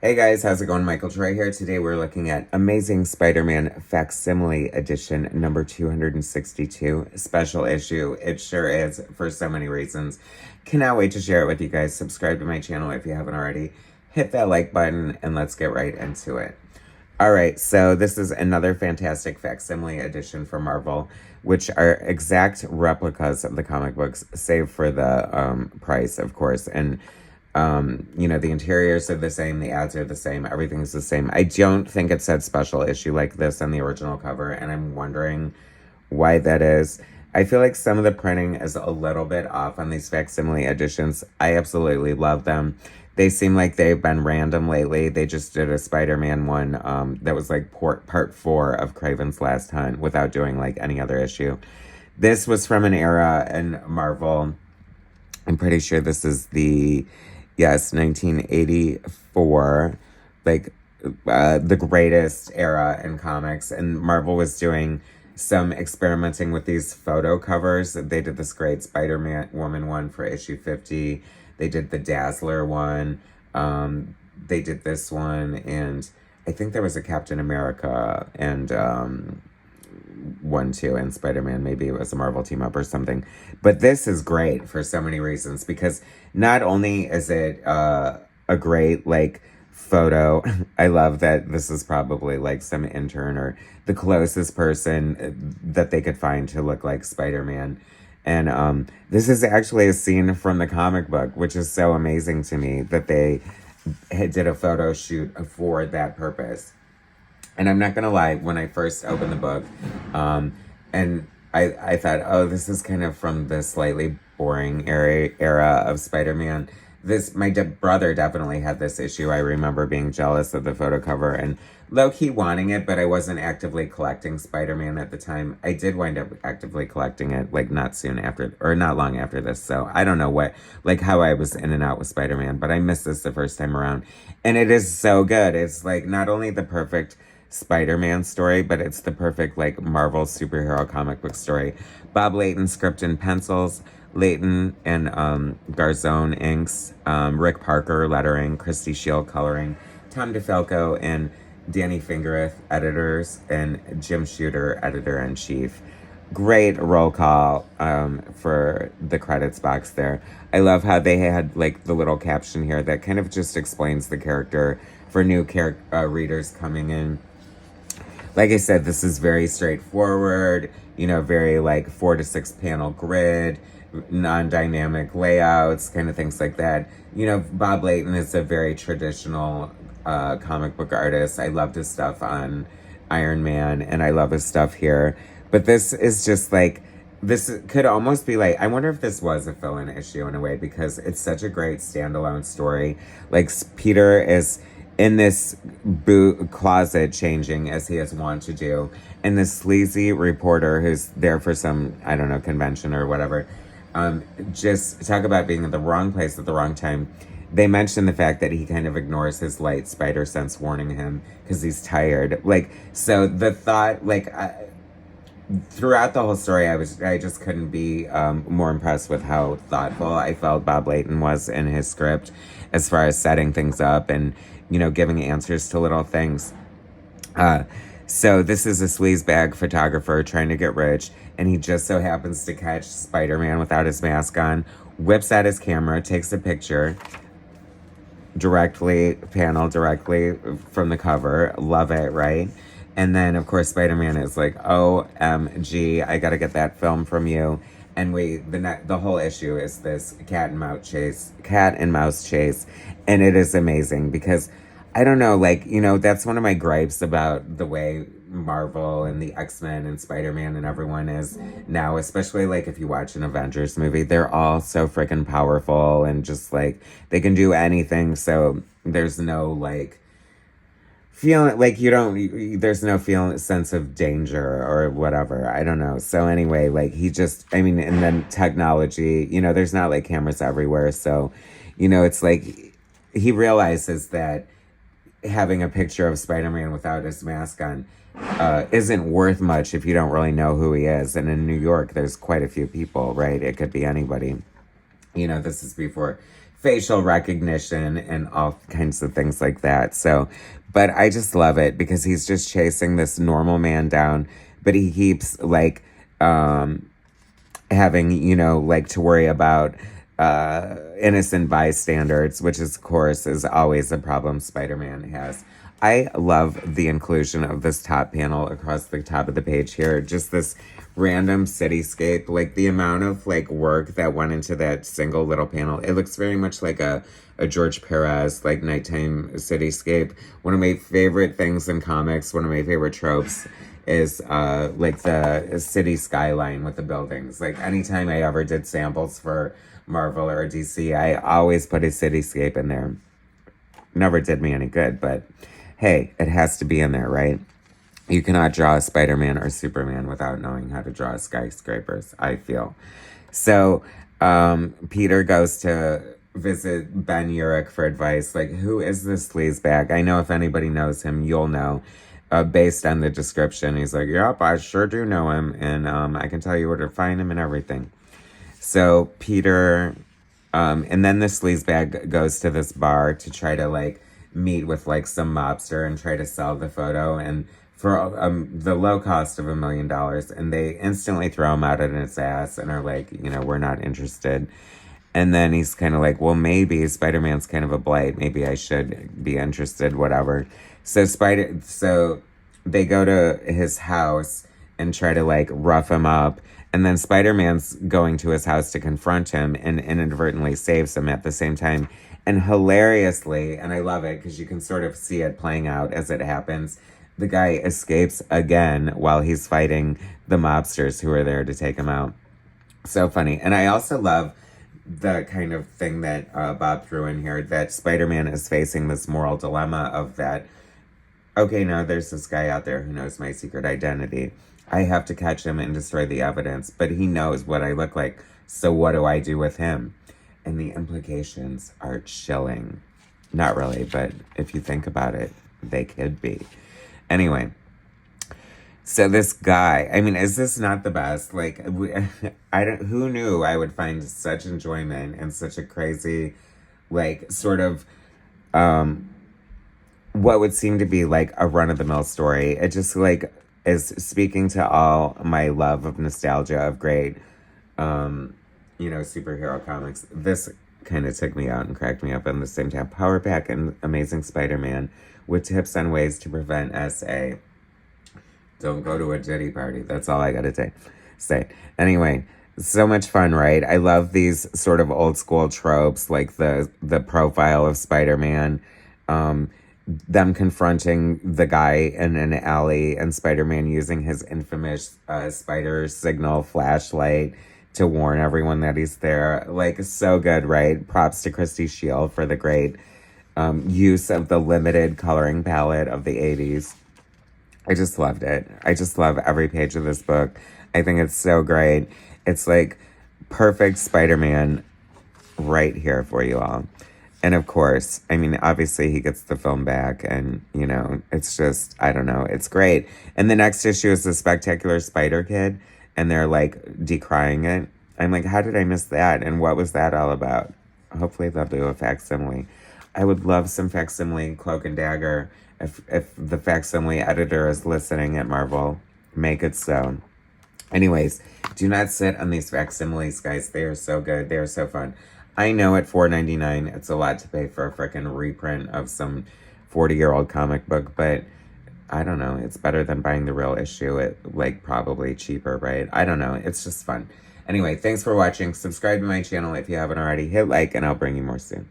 Hey guys, how's it going? Michael Troy here. Today we're looking at Amazing Spider-Man Facsimile Edition number 262, special issue. It sure is for so many reasons. Cannot wait to share it with you guys. Subscribe to my channel if you haven't already. Hit that like button and let's get right into it. All right, so this is another fantastic facsimile edition from Marvel, which are exact replicas of the comic books, save for the price, of course. And the interiors are the same, the ads are the same, everything's the same. I don't think it said special issue like this on the original cover, and I'm wondering why that is. I feel like some of the printing is a little bit off on these facsimile editions. I absolutely love them. They seem like they've been random lately. They just did a Spider-Man one that was like part 4 of Kraven's Last Hunt without doing like any other issue. This was from an era in Marvel. I'm pretty sure this is yes, 1984, like the greatest era in comics. And Marvel was doing some experimenting with these photo covers. They did this great Spider-Man Woman one for issue 50. They did the Dazzler one. They did this one, and I think there was a Captain America and one too, and Spider-Man, maybe it was a Marvel team up or something. But this is great for so many reasons, because not only is it a great like photo, I love that this is probably like some intern or the closest person that they could find to look like Spider-Man. And this is actually a scene from the comic book, which is so amazing to me that they did a photo shoot for that purpose. And I'm not going to lie, when I first opened the book, and I thought, oh, this is kind of from the slightly boring era of Spider-Man. My brother definitely had this issue. I remember being jealous of the photo cover and low-key wanting it, but I wasn't actively collecting Spider-Man at the time. I did wind up actively collecting it, like, not soon after, or not long after this, so I don't know how I was in and out with Spider-Man, but I missed this the first time around, and it is so good. It's, like, not only the perfect Spider-Man story, but it's the perfect, like, Marvel superhero comic book story. Bob Layton script and pencils, Layton and Garzone inks, Rick Parker lettering, Christy Shield coloring, Tom DeFalco and Danny Fingereth editors, and Jim Shooter editor-in-chief. Great roll call for the credits box there. I love how they had like the little caption here that kind of just explains the character for new readers coming in. Like I said, this is very straightforward, very like 4 to 6 panel grid, non-dynamic layouts, kind of things like that. Bob Layton is a very traditional comic book artist. I loved his stuff on Iron Man, and I love his stuff here. But this is just like, this could almost be like, I wonder if this was a fill-in issue in a way, because it's such a great standalone story. Like, Peter is in this closet changing, as he has wanted to do, and this sleazy reporter who's there for some, I don't know, convention or whatever, just talk about being in the wrong place at the wrong time. They mention the fact that he kind of ignores his light spider sense warning him because he's tired. Like, so the thought, like, throughout the whole story, I just couldn't be more impressed with how thoughtful I felt Bob Layton was in his script as far as setting things up and, giving answers to little things. So this is a sleazebag photographer trying to get rich, and he just so happens to catch Spider-Man without his mask on, whips out his camera, takes a picture, panel directly from the cover. Love it, right? And then, of course, Spider-Man is like, OMG, I gotta get that film from you. And the whole issue is this cat and mouse chase. And it is amazing because, I don't know, like, that's one of my gripes about the way Marvel and the X-Men and Spider-Man and everyone is now, especially like if you watch an Avengers movie, they're all so freaking powerful and just like, they can do anything. So there's no like, feeling like there's no sense of danger or whatever. I don't know. So anyway, like and then technology, there's not like cameras everywhere. So, it's like he realizes that having a picture of Spider-Man without his mask on isn't worth much if you don't really know who he is. And in New York, there's quite a few people, right? It could be anybody. This is before facial recognition and all kinds of things like that. So, but I just love it because he's just chasing this normal man down, but he keeps like having, you know, like to worry about innocent bystanders, which of course is always a problem Spider-Man has. I love the inclusion of this top panel across the top of the page here. Just this random cityscape, like the amount of like work that went into that single little panel. It looks very much like a George Perez like nighttime cityscape. One of my favorite things in comics, one of my favorite tropes is like the city skyline with the buildings. Like anytime I ever did samples for Marvel or DC, I always put a cityscape in there. Never did me any good, but hey, it has to be in there, right? You cannot draw a Spider-Man or Superman without knowing how to draw skyscrapers, I feel. So Peter goes to visit Ben Urich for advice. Like, who is this sleazebag? I know if anybody knows him, you'll know. Based on the description, he's like, yep, I sure do know him, and I can tell you where to find him and everything. So Peter, and then the sleazebag goes to this bar to try to like meet with like some mobster and try to sell the photo, and for the low cost of $1 million, and they instantly throw him out at his ass and are like, you know, we're not interested. And then he's kind of like, well, maybe Spider-Man's kind of a blight. Maybe I should be interested, whatever. So they go to his house and try to like rough him up. And then Spider-Man's going to his house to confront him and inadvertently saves him at the same time. And hilariously, and I love it because you can sort of see it playing out as it happens, the guy escapes again while he's fighting the mobsters who are there to take him out. So funny. And I also love the kind of thing that Bob threw in here, that Spider-Man is facing this moral dilemma of that, okay, now there's this guy out there who knows my secret identity. I have to catch him and destroy the evidence, but he knows what I look like. So what do I do with him? And the implications are chilling. Not really, but if you think about it, they could be. Anyway, so this guy, I mean, is this not the best? Like, who knew I would find such enjoyment in such a crazy, like, sort of, what would seem to be like a run-of-the-mill story. It just, like, is speaking to all my love of nostalgia of great, you know, superhero comics. This kind of took me out and cracked me up at the same time. Power Pack and Amazing Spider-Man with tips on ways to prevent SA. Don't go to a Diddy party. That's all I gotta say. Anyway, so much fun, right? I love these sort of old school tropes, like the profile of Spider-Man, them confronting the guy in an alley, and Spider-Man using his infamous spider signal flashlight to warn everyone that he's there. Like, so good, right? Props to Christy Shield for the great use of the limited coloring palette of the 80s. I just loved it. I just love every page of this book. I think it's so great. It's like perfect Spider-Man right here for you all. And of course, I mean, obviously he gets the film back and, you know, it's just, I don't know, it's great. And the next issue is the Spectacular Spider Kid, and they're like decrying it. I'm like, how did I miss that? And what was that all about? Hopefully they'll do a facsimile. I would love some facsimile Cloak and Dagger. If the facsimile editor is listening at Marvel, make it so. Anyways, do not sit on these facsimiles, guys. They are so good. They are so fun. I know at $4.99 it's a lot to pay for a freaking reprint of some 40-year-old comic book, but I don't know. It's better than buying the real issue at, like, probably cheaper, right? I don't know. It's just fun. Anyway, thanks for watching. Subscribe to my channel if you haven't already. Hit like, and I'll bring you more soon.